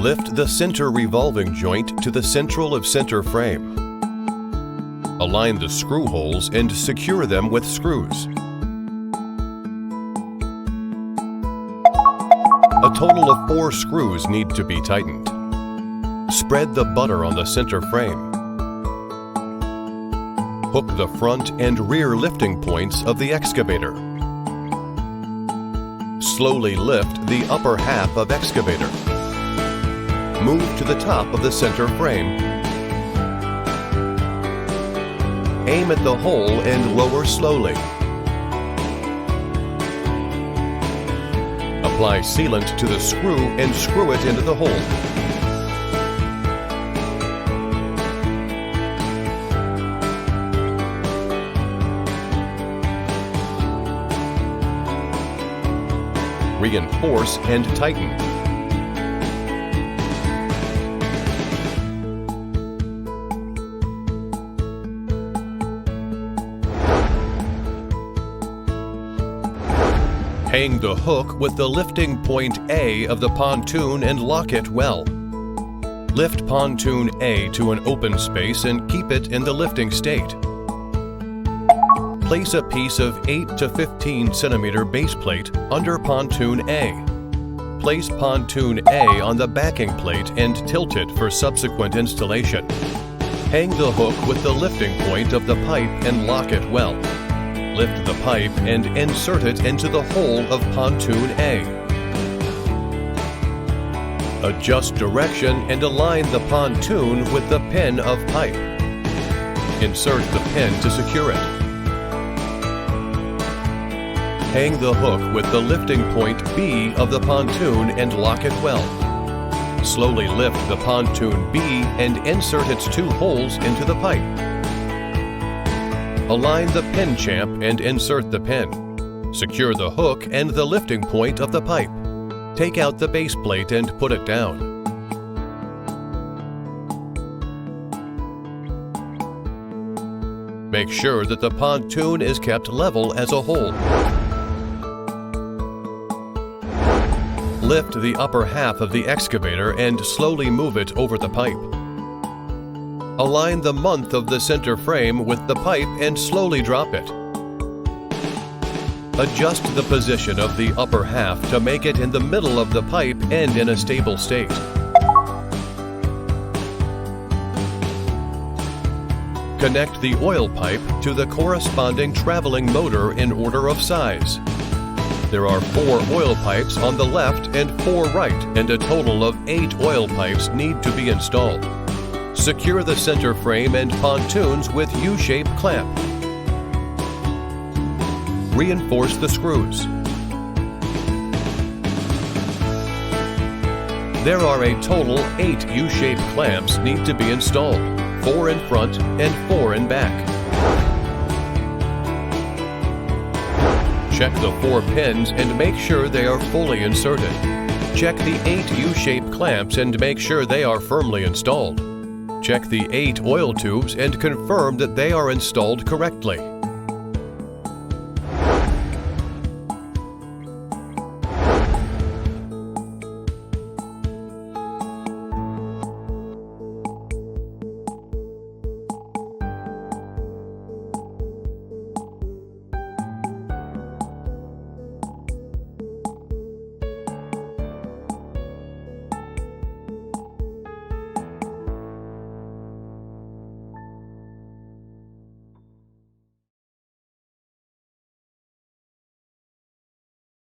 Lift the center revolving joint to the central of center frame. Align the screw holes and secure them with screws. A total of 4 screws need to be tightened. Spread the butter on the center frame. Hook the front and rear lifting points of the excavator. Slowly lift the upper half of excavator. Move to the top of the center frame. Aim at the hole and lower slowly. Apply sealant to the screw and screw it into the hole. Reinforce and tighten. Hang the hook with the lifting point A of the pontoon and lock it well. Lift pontoon A to an open space and keep it in the lifting state. Place a piece of 8 to 15 centimeter base plate under pontoon A. Place pontoon A on the backing plate and tilt it for subsequent installation. Hang the hook with the lifting point of the pipe and lock it well. Lift the pipe and insert it into the hole of pontoon A. Adjust direction and align the pontoon with the pin of pipe. Insert the pin to secure it. Hang the hook with the lifting point B of the pontoon and lock it well. Slowly lift the pontoon B and insert its 2 holes into the pipe. Align the pin champ and insert the pin. Secure the hook and the lifting point of the pipe. Take out the base plate and put it down. Make sure that the pontoon is kept level as a whole. Lift the upper half of the excavator and slowly move it over the pipe. Align the month of the center frame with the pipe and slowly drop it. Adjust the position of the upper half to make it in the middle of the pipe and in a stable state. Connect the oil pipe to the corresponding traveling motor in order of size. There are 4 oil pipes on the left and 4 right, and a total of 8 oil pipes need to be installed. Secure the center frame and pontoons with U-shaped clamp. Reinforce the screws. There are a total 8 U-shaped clamps need to be installed, 4 in front and 4 in back. Check the 4 pins and make sure they are fully inserted. Check the 8 U-shaped clamps and make sure they are firmly installed. Check the 8 oil tubes and confirm that they are installed correctly.